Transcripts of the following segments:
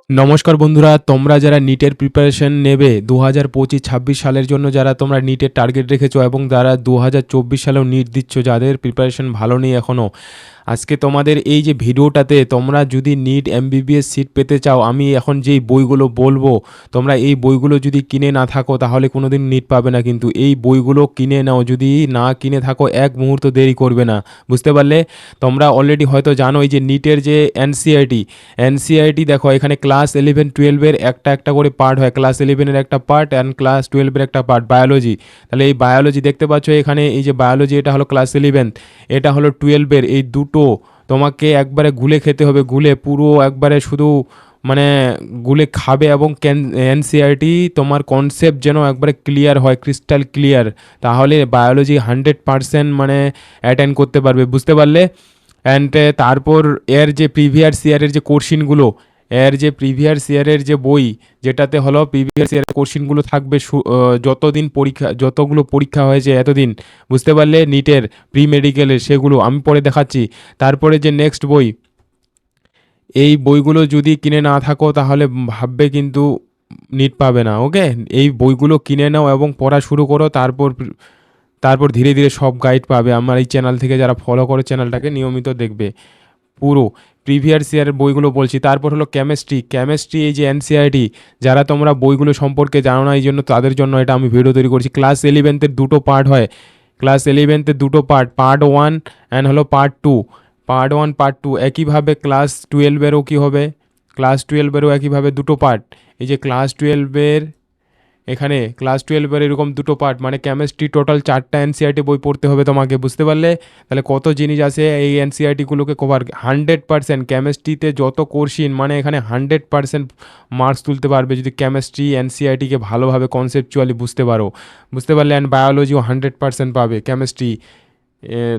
নমস্কার বন্ধুরা, তোমরা যারা নিটের প্রিপারেশন নেবে 2025-26 সালের জন্য, যারা তোমরা নিটের টার্গেট রেখেছো এবং যারা 2024 সালেও নিট দিচ্ছ, যাদের প্রিপারেশন ভালো নেই এখনও, আজকে তোমাদের এই যে ভিডিওটাতে তোমরা যদি নিট এমবিবিএস সিট পেতে চাও, আমি এখন যেই বইগুলো বলবো তোমরা এই বইগুলো যদি কিনে না থাকো তাহলে কোনো দিন নিট পাবে না। কিন্তু এই বইগুলো কিনে নাও, যদি না কিনে থাকো এক মুহূর্ত দেরি করবে না, বুঝতে পারলে? তোমরা অলরেডি হয়তো জানো এই যে নিটের যে এনসিআরটি দেখো, এখানে ক্লাস 11-12-এর একটা একটা করে পার্ট হয়। ক্লাস 11-এর একটা পার্ট অ্যান্ড ক্লাস 12-এর একটা পার্ট বায়োলজি। তাহলে এই বায়োলজি দেখতে পাচ্ছ এখানে, এই যে বায়োলজি, এটা হলো ক্লাস 11, এটা হলো 12-এর। এই দুটো তোমাকে একবারে গুলে খেতে হবে, গুলে পুরো একবারে শুধু মানে গুলে খাবে, এবং এনসিআরটি তোমার কনসেপ্ট যেন একবারে ক্লিয়ার হয়, ক্রিস্টাল ক্লিয়ার, তাহলে বায়োলজি 100% মানে অ্যাটেন্ড করতে পারবে, বুঝতে পারলে? অ্যান্ড তারপর এর যে প্রিভিয়াস ইয়ারের যে কোশ্চিনগুলো, যে বই, যেটাতে হলো প্রিভিয়াস ইয়ারের কোশ্চিনগুলো থাকবে, যতদিন পরীক্ষা, যতগুলো পরীক্ষা হয়েছে এতদিন, বুঝতে পারলে, নিটের প্রি মেডিকেলের, সেগুলো আমি পরে দেখাচ্ছি। তারপরে যে নেক্সট বই, এই বইগুলো যদি কিনে না থাকো তাহলে ভাববে কিন্তু নিট পাবে না। ওকে, এই বইগুলো কিনে নাও এবং পড়া শুরু করো, তারপর তারপর ধীরে ধীরে সব গাইড পাবে। আমার এই চ্যানেল থেকে যারা ফলো করে চ্যানেলটাকে নিয়মিত দেখবে, পুরো প্রিভিয়াস ইয়ারের বইগুলো বলছি। তারপর হলো কেমিস্ট্রি, এই যে এনসিআরটি, যারা তোমরা বইগুলো সম্পর্কে জানো না, এই জন্য তাদের জন্য এটা আমি ভিডিও তৈরি করছি। ক্লাস 11-এর দুটো পার্ট হয়, ক্লাস 11-এর দুটো পার্ট, পার্ট 1 অ্যান্ড হলো পার্ট 2। পার্ট 1 পার্ট 2 একইভাবে ক্লাস 12-এরও কী হবে, ক্লাস 12-এরও একইভাবে দুটো পার্ট। এই যে ক্লাস 12-এর, এখানে ক্লাস 12-এর এরকম দুটো পার্ট, মানে কেমিস্ট্রি টোটাল 4টা এনসিআরটি বই পড়তে হবে তোমাকে, বুঝতে পারলে? তাহলে কত জিনিস আছে এই এনসিআরটিগুলোকে কভার 100%। কেমিস্ট্রিতে যত কোর্সিন, মানে এখানে 100% মার্কস তুলতে পারবে যদি কেমিস্ট্রি এনসিআরটিকে ভালোভাবে কনসেপচুয়ালি বুঝতে পারো, বুঝতে পারলে? অ্যান্ড বায়োলজিও 100% পাবে, কেমিস্ট্রি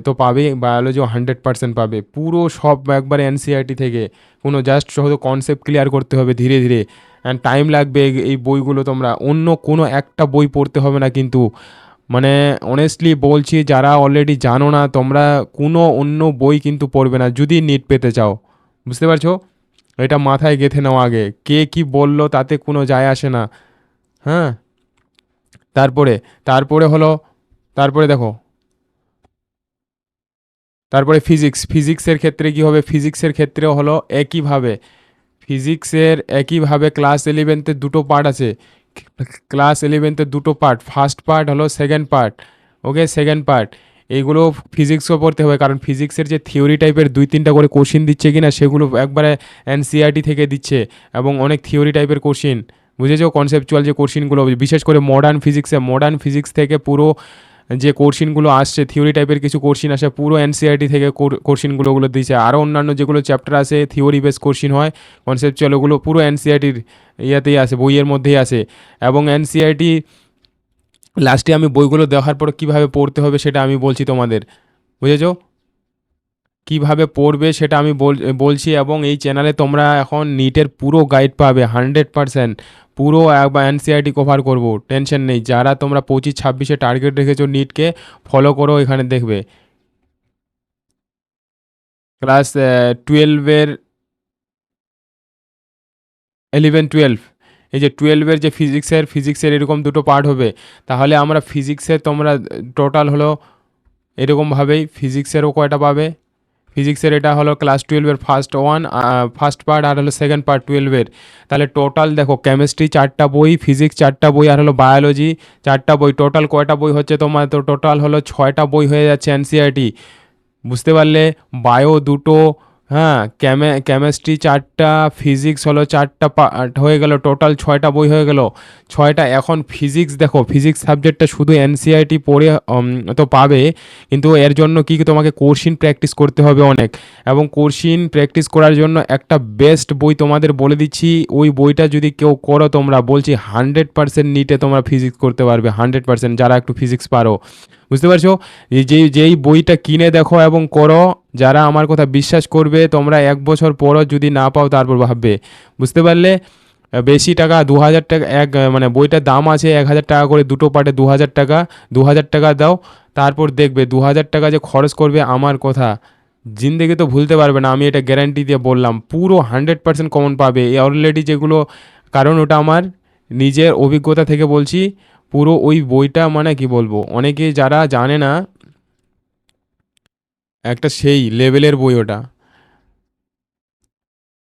তো পাবেই, বায়োলজিও 100% পাবে, পুরো সব একবারে এনসিআরটি থেকে। কোনো জাস্ট শুধু কনসেপ্ট ক্লিয়ার করতে হবে ধীরে ধীরে, অ্যান্ড টাইম লাগবে। এই বইগুলো তোমরা অন্য কোনো একটা বই পড়তে হবে না কিন্তু, মানে অনেস্টলি বলছি, যারা অলরেডি জানো না, তোমরা কোনো অন্য বই কিন্তু পড়বে না যদি নিট পেতে চাও, বুঝতে পারছো? এটা মাথায় গেঁথে নাও আগে, কে কি বললো তাতে কোনো যায় আসে না। হ্যাঁ, তারপরে তারপরে হলো, তারপরে দেখো, তারপরে ফিজিক্সের ক্ষেত্রে কী হবে, ফিজিক্সের ক্ষেত্রেও হলো একইভাবে ক্লাস 11-তে দুটো পার্ট আছে। ক্লাস 11-তে দুটো পার্ট, ফার্স্ট পার্ট হলো সেকেন্ড পার্ট। ওকে, সেকেন্ড পার্ট, এইগুলো ফিজিক্সও পড়তে হবে, কারণ ফিজিক্সের যে থিওরি টাইপের 2-3টা করে কোশ্চিন দিচ্ছে কিনা, সেগুলো একবারে এনসিআরটি থেকে দিচ্ছে, এবং অনেক থিওরি টাইপের কোশ্চিন, বুঝেছো? কনসেপচুয়াল যে কোশ্চিনগুলো, বিশেষ করে মডার্ন ফিজিক্স থেকে পুরো যে কোশ্চিনগুলো আসছে, থিওরি টাইপের কিছু কোশ্চিন আসে, পুরো এনসিআরটি থেকে কোশ্চিনগুলো দিচ্ছে। আরও অন্যান্য যেগুলো চ্যাপ্টার আছে, থিওরি বেস কোশ্চিন হয়, কনসেপচুয়াল, ওগুলো পুরো এনসিআরটির ইয়েতেই আসে, বইয়ের মধ্যেই আসে। এবং এনসিআরটি লাস্টে আমি বইগুলো দেখার পর কীভাবে পড়তে হবে সেটা আমি বলছি তোমাদের, বুঝেছো? কীভাবে পড়বে সেটা আমি বলছি। এবং এই চ্যানেলে তোমরা এখন নিটের পুরো গাইড পাবে 100%, পুরো একবার এনসিআরটি কভার করব, টেনশন নেই। যারা তোমরা 25-26-এ টার্গেট রেখেছো নিটকে, ফলো করো, এখানে দেখবে ক্লাস 12-এর 11-12, এই যে 12-এর যে ফিজিক্সের এরকম দুটো পার্ট হবে। তাহলে আমরা ফিজিক্সের, তোমরা টোটাল হলো এরকমভাবেই ফিজিক্সেরও কয়টা পাবে, ফিজিক্সের এটা হলো ক্লাস 12-এর ফার্স্ট পার্ট, আর হলো সেকেন্ড পার্ট 12-এর। তাহলে টোটাল দেখো, কেমিস্ট্রি 4টা বই, ফিজিক্স 4টা বই, আর হলো বায়োলজি 4টা বই, টোটাল কয়টা বই হচ্ছে তোমার? তো টোটাল হলো 6টা বই হয়ে যাচ্ছে এনসিআরটি, বুঝতে পারলে? বায়ো দুটো, হ্যাঁ, কেমিস্ট্রি 4টা, ফিজিক্স হলো 4টা পার্ট হয়ে গেল, টোটাল 6টা বই হয়ে গেল, 6টা। এখন ফিজিক্স দেখো, ফিজিক্স সাবজেক্টটা শুধু এনসিআরটি পড়ে তো পাবে, কিন্তু এর জন্য কি তোমাকে কোশ্চিন প্র্যাকটিস করতে হবে অনেক। এবং কোশ্চিন প্র্যাকটিস করার জন্য একটা বেস্ট বই তোমাদের বলে দিচ্ছি, ওই বইটা যদি কেউ করো, তোমরা বলছি 100% নিটে তোমরা ফিজিক্স করতে পারবে, 100%, যারা একটু ফিজিক্স পারো, বুঝতে পারছো? যেই বইটা কিনে দেখো এবং করো, যারা আমার কথা বিশ্বাস করবে, তোমরা 1 বছর পরও যদি না পাও তারপর ভাববে, বুঝতে পারলে? বেশি টাকা, 2,000 টাকা মানে বইটার দাম আছে 1,000 টাকা করে, দুটো পার্টে 2,000 টাকা, 2,000 টাকা দাও, তারপর দেখবে 2,000 টাকা যে খরচ করবে, আমার কথা জিন্দেগি তো ভুলতে পারবে না, আমি এটা গ্যারান্টি দিয়ে বললাম। পুরো 100% কমন পাবে এই অলরেডি যেগুলো, কারণ ওটা আমার নিজের অভিজ্ঞতা থেকে বলছি। পুরো ওই বইটা মানে কি বলবো, অনেকে যারা জানে না, একটা সেই লেভেলের বই ওটা।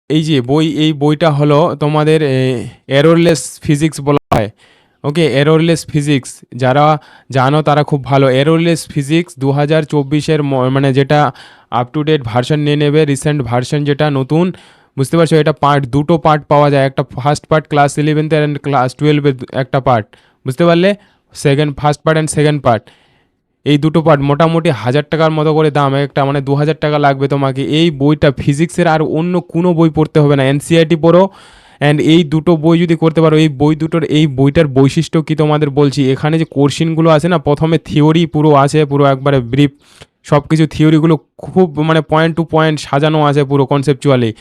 এই যে বই, এই বইটা হলো তোমাদের এররলেস ফিজিক্স বলা হয়। ওকে, এররলেস ফিজিক্স যারা জানো তারা খুব ভালো। এররলেস ফিজিক্স 2024-এর মানে যেটা আপ টু ডেট ভার্সন নিয়ে নেবে, রিসেন্ট ভার্সন যেটা নতুন, বুঝতে পারছো? এটা পার্ট, দুটো পার্ট পাওয়া যায়, একটা first part class 11 and class 12-এর একটা পার্ট, বুঝতে পারলে? Second first part and second part, এই দুটো পার্ট মোটামুটি 1000 টাকার মতো করে দাম একটা, মানে 2000 টাকা লাগবে তোমাকে। এই বইটা ফিজিক্সের আর অন্য কোনো বই পড়তে হবে না, এনসিআরটি পড়ো। অ্যান্ড এই দুটো বই যদি করতে পারো, এই বই দুটোর, এই বইটার বৈশিষ্ট্য কি তোমাদের বলছি। এখানে যে কোশ্চিনগুলো আছে না, প্রথমে থিওরি পুরো আছে, পুরো একবারে ব্রিফ সব কিছু, থিওরিগুলো খুব মানে পয়েন্ট টু পয়েন্ট সাজানো আছে পুরো কনসেপচুয়ালি।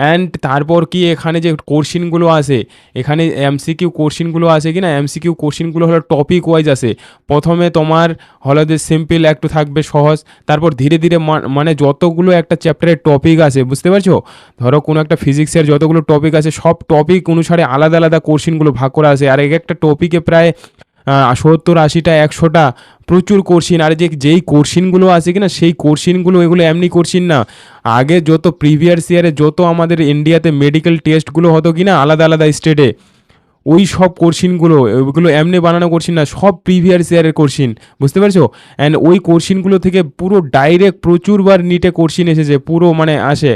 অ্যান্ড তারপর কি এখানে যে কোশ্চিনগুলো আছে, এখানে এমসিকিউ কোশ্চিনগুলো আছে কি না, এমসিকিউ কোশ্চিনগুলো হলো টপিক ওয়াইজ আছে। প্রথমে তোমার হলো যে সিম্পল একটু থাকবে, সহজ, তারপর ধীরে ধীরে মানে যতগুলো একটা চ্যাপ্টারের টপিক আছে, বুঝতে পারছো? ধরো কোনো একটা ফিজিক্সের যতগুলো টপিক আছে, সব টপিক অনুসারে আলাদা আলাদা কোশ্চিনগুলো ভাগ করা আছে। আর এক একটা টপিকে প্রায় 70-80টা 100টা প্রচুর কোশ্চিন। আর যেই কোশ্চিনগুলো আছে কি না, সেই কোশ্চিনগুলো এগুলো এমনি কোশ্চিন না। আগে যত প্রিভিয়াস ইয়ারে যত আমাদের ইন্ডিয়াতে মেডিকেল টেস্টগুলো হতো কি না আলাদা আলাদা স্টেটে, ওই সব কোশ্চিনগুলো, ওইগুলো এমনি বানানো কোশ্চিন না, সব প্রিভিয়াস ইয়ারের কোশ্চিন, বুঝতে পারছো? অ্যান্ড ওই কোশ্চিনগুলো থেকে পুরো ডাইরেক্ট প্রচুরবার নিটে কোশ্চিন এসেছে, পুরো মানে আসে।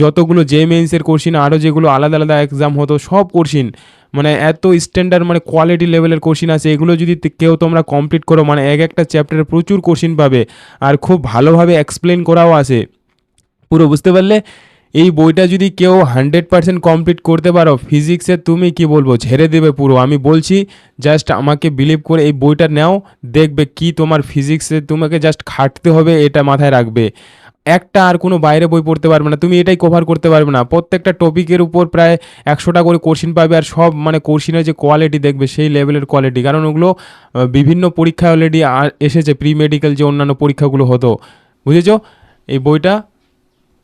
যতগুলো জে মেইনসের কোশ্চিন, আরও যেগুলো আলাদা আলাদা এক্সাম হতো, সব কোশ্চিন মানে এত স্ট্যান্ডার্ড, মানে কোয়ালিটি লেভেলের কোশ্চিন আছে। এগুলো যদি কেউ তোমরা কমপ্লিট করো, মানে এক একটা চ্যাপ্টারে প্রচুর কোশ্চিন পাবে, আর খুব ভালোভাবে এক্সপ্লেন করাও আছে পুরো, বুঝতে পারলে? এই বইটা যদি কেউ 100% কমপ্লিট করতে পারো, ফিজিক্সে তুমি কি বলবো, ঝেড়ে দেবে পুরো, আমি বলছি। জাস্ট আমাকে বিলিভ করে এই বইটা নাও, দেখবে কি তোমার ফিজিক্সে তোমাকে জাস্ট খাটতে হবে, এটা মাথায় রাখবে। একটা আর কোনো বাইরে বই পড়তে পারবে না তুমি, এটাই কভার করতে পারবে না। প্রত্যেকটা টপিকের উপর প্রায় 100টা করে কোশ্চিন পাবে, আর সব মানে কোশ্চিনের যে কোয়ালিটি দেখবে, সেই লেভেলের কোয়ালিটি, কারণ ওগুলো বিভিন্ন পরীক্ষায় অলরেডি এসেছে, প্রি মেডিকেল যে অন্যান্য পরীক্ষাগুলো হতো, বুঝেছো? এই বইটা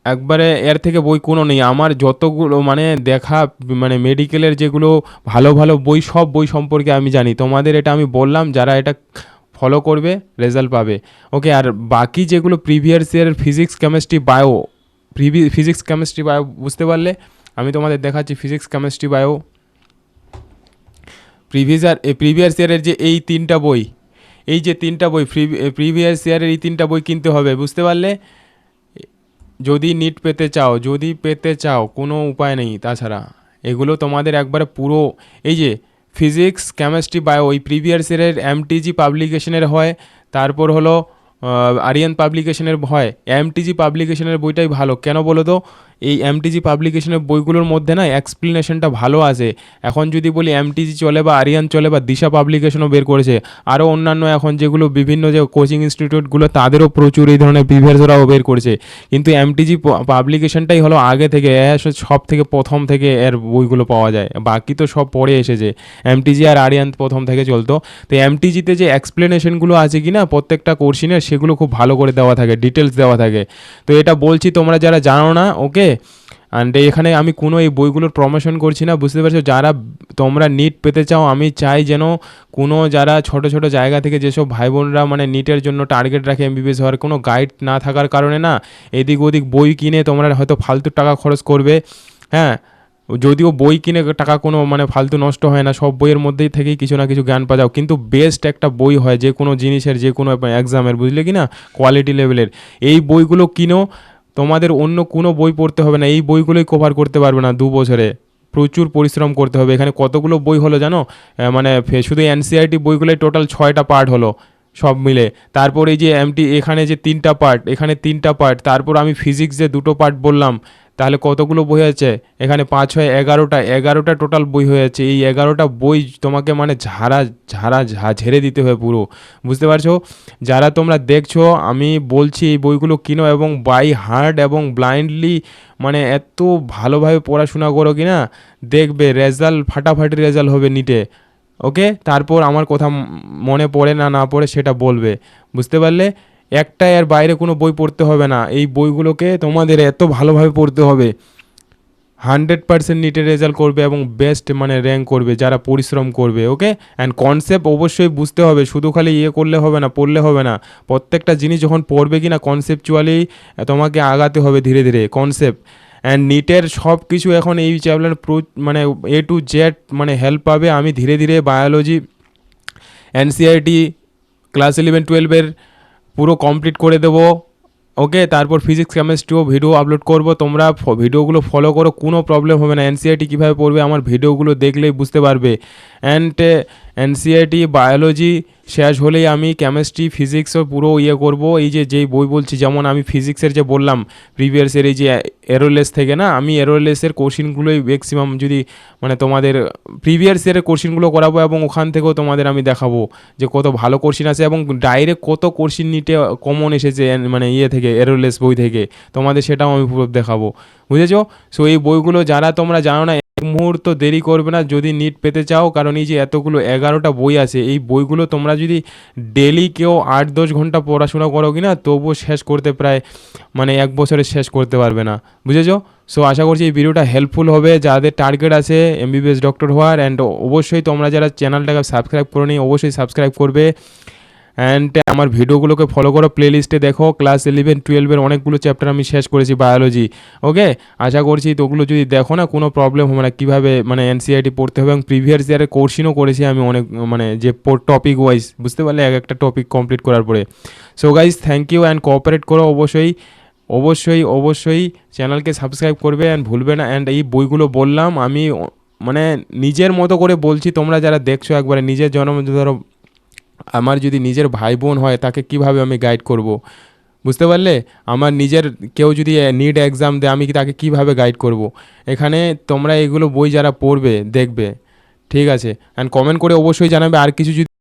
একবারে, এর থেকে বই কোনো নেই আমার যতগুলো মানে দেখা, মানে মেডিকেলের যেগুলো ভালো ভালো বই, সব বই সম্পর্কে আমি জানি। তোমাদের এটা আমি বললাম, যারা এটা ফলো করবে রেজাল্ট পাবে। ওকে, আর বাকি যেগুলো প্রিভিয়াস ইয়ারের physics chemistry bio, physics chemistry bio, বুঝতে পারলে? আমি তোমাদের দেখাচ্ছি ফিজিক্স কেমিস্ট্রি বায়ো প্রিভিয়াস ইয়ারের যে এই তিনটা বই, এই যে তিনটা বই প্রিভিয়াস ইয়ারের এই তিনটা বই কিনতে হবে, বুঝতে পারলে? যদি নিট পেতে চাও, যদি পেতে চাও, কোনো উপায় নেই তাছাড়া। এগুলো তোমাদের একবারে পুরো, এই যে ফিজিক্স কেমিস্ট্রি বায়ো, এই প্রিভিয়াস ইয়ারের এমটিজি পাবলিকেশনের হয়, তারপর হলো আরিয়ান পাবলিকেশনের হয়। এমটিজি পাবলিকেশনের বইটাই ভালো, কেন বলো তো? এই এমটিজি পাবলিকেশনের বইগুলোর মধ্যে না এক্সপ্লেনেশনটা ভালো আছে। এখন যদি বলি এমটিজি চলে বা আরিয়ান চলে বা দিশা পাবলিকেশনও বের করেছে, আরও অন্যান্য এখন যেগুলো বিভিন্ন যে কোচিং ইনস্টিটিউটগুলো, তাদেরও প্রচুর এই ধরনের প্রিভিয়াসরাও বের করেছে। কিন্তু এমটিজি পাবলিকেশনটাই হলো আগে থেকে সব থেকে প্রথম থেকে এর বইগুলো পাওয়া যায়, বাকি তো সব পরে এসেছে। এমটিজি আর আরিয়ান প্রথম থেকে চলতো। তো এমটিজিতে যে এক্সপ্লেনেশনগুলো আছে কি না প্রত্যেকটা কোশ্চিনের, সেগুলো খুব ভালো করে দেওয়া থাকে, ডিটেলস দেওয়া থাকে। তো এটা বলছি তোমরা যারা জানো না, ওকে। অ্যান্ড এখানে আমি কোনো এই বইগুলোর প্রমোশন করছি না, বুঝতে পারছো? যারা তোমরা নিট পেতে চাও, আমি চাই যেন কোনো যারা ছোট ছোট জায়গা থেকে যেসব ভাই বোনরা মানে নিটের জন্য টার্গেট রাখে এমবিবিএস হওয়ার, কোনো গাইড না থাকার কারণে না এদিক ওদিক বই কিনে তোমরা হয়তো ফালতু টাকা খরচ করবে। হ্যাঁ, যদিও বই কিনে টাকা কোনো মানে ফালতু নষ্ট হয় না, সব বইয়ের মধ্যেই থেকেই কিছু না কিছু জ্ঞান পাওয়া যাও, কিন্তু বেস্ট একটা বই হয় যে কোনো জিনিসের, যে কোনো এক্সামের, বুঝলে কি না, কোয়ালিটি লেভেলের। এই বইগুলো কিনো, তোমাদের অন্য কোনো বই পড়তে হবে না, এই বইগুলোই কভার করতে পারবে না 2 বছরে। প্রচুর পরিশ্রম করতে হবে। এখানে কতগুলো বই হলো জানো? মানে শুধু এনসিআরটি বইগুলোই টোটাল 6টা পার্ট হলো সব মিলে। তারপর এই যে এখানে যে 3টা পার্ট, এখানে 3টা পার্ট, তারপর আমি ফিজিক্স যে 2টো পার্ট বললাম, তাহলে কতগুলো বই আছে এখানে? 5, 6, 11টা টোটাল বই হয়ে যাচ্ছে। এই 11টা বই তোমাকে মানে ঝেড়ে দিতে হবে পুরো, বুঝতে পারছো? যারা তোমরা দেখছো, আমি বলছি এই বইগুলো কিনো এবং বাই হার্ট এবং ব্লাইন্ডলি মানে এত ভালোভাবে পড়াশোনা করো কি না, দেখবে রেজাল্ট ফাটাফাটি রেজাল্ট হবে নিটে। ওকে, তারপর আমার কথা মনে পড়ে না না পড়ে সেটা বলবে, বুঝতে পারলে? একটা এর বাইরে কোনো বই পড়তে হবে না, এই বইগুলোকে তোমাদের এত ভালোভাবে পড়তে হবে, 100% নিটের রেজাল্ট করবে এবং বেস্ট মানে র্যাঙ্ক করবে যারা পরিশ্রম করবে। ওকে, অ্যান্ড কনসেপ্ট অবশ্যই বুঝতে হবে, শুধু খালি ইয়ে করলে হবে না, পড়লে হবে না। প্রত্যেকটা জিনিস যখন পড়বে কি না কনসেপচুয়ালি তোমাকে আগাতে হবে ধীরে ধীরে কনসেপ্ট। অ্যান্ড নিটের সব কিছু এখন এই চ্যাপ্টার মানে A to Z মানে হেল্প পাবে। আমি ধীরে ধীরে বায়োলজি, এনসিআরটি, ক্লাস 11-12 পুরো কমপ্লিট করে দেবো। ওকে, তারপর ফিজিক্স কেমিস্ট্রিও ভিডিও আপলোড করব, তোমরা ভিডিওগুলো ফলো করো, কোনো প্রবলেম হবে না। এনসিআরটি কীভাবে পড়বে আমার ভিডিওগুলো দেখলেই বুঝতে পারবে। অ্যান্ড এনসিআরটি বায়োলজি শেষ হলেই আমি কেমিস্ট্রি ফিজিক্সও পুরো ইয়ে করব। এই যে যেই বই বলছি, যেমন আমি ফিজিক্সের যে বললাম প্রিভিয়াসের এই যে এরোলেস থেকে না, আমি এরোলেসের কোশ্চিনগুলোই ম্যাক্সিমাম যদি মানে তোমাদের প্রিভিয়াস ইয়ারের কোশ্চিনগুলো করাবো এবং ওখান থেকেও তোমাদের আমি দেখাবো যে কত ভালো কোশ্চিন আছে এবং ডাইরেক্ট কত কোশ্চিন নিটে কমন এসেছে মানে ইয়ে থেকে এরোলেস বই থেকে, তোমাদের সেটাও আমি পুরো দেখাবো, বুঝেছো? সো এই বইগুলো যারা তোমরা জানো না, এক মুহূর্ত দেরি করবে না যদি নিট পেতে চাও, কারণ এই যে এতগুলো 11টা বই আছে, এই বইগুলো তোমরা যদি ডেলি কেউ 8-10 ঘন্টা পড়াশোনা করো কি না, তবুও শেষ করতে প্রায় মানে 1 বছরে শেষ করতে পারবে না, বুঝেছো? সো আশা করছি এই ভিডিওটা হেল্পফুল হবে যাদের টার্গেট আছে এমবিবিএস ডক্টর হওয়ার। অ্যান্ড অবশ্যই তোমরা যারা চ্যানেলটাকে সাবস্ক্রাইব করো নি অবশ্যই সাবস্ক্রাইব করবে। অ্যান্ড আমার ভিডিওগুলোকে ফলো করো, প্লেলিস্টে দেখো, ক্লাস 11-12 অনেকগুলো চ্যাপ্টার আমি শেষ করেছি বায়োলজি। ওকে, আশা করছি তো ওগুলো যদি দেখো না কোনো প্রবলেম হবে না কীভাবে মানে এনসিআরটি পড়তে হবে, এবং প্রিভিয়াস ইয়ারের কোর্সিনও করেছি আমি অনেক মানে যে টপিক ওয়াইজ, বুঝতে পারলে এক একটা টপিক কমপ্লিট করার পরে। So guys thank you and cooperate করো অবশ্যই অবশ্যই অবশ্যই, চ্যানেলকে সাবস্ক্রাইব করবে অ্যান্ড ভুলবে না। অ্যান্ড এই বইগুলো বললাম আমি মানে নিজের মতো করে বলছি, তোমরা যারা দেখছো একবারে নিজের জন্ম, ধরো আমার যদি নিজের ভাই বোন হয় তাকে কিভাবে আমি গাইড করব, বুঝতে পারলে? আমার নিজের কেউ যদি নিট এক্সাম দেয় আমি তাকে কিভাবে গাইড করব। এখানে তোমরা এগুলো বই যারা পড়বে দেখবে, ঠিক আছে? অ্যান্ড কমেন্ট করে অবশ্যই জানাবে আর কিছু যদি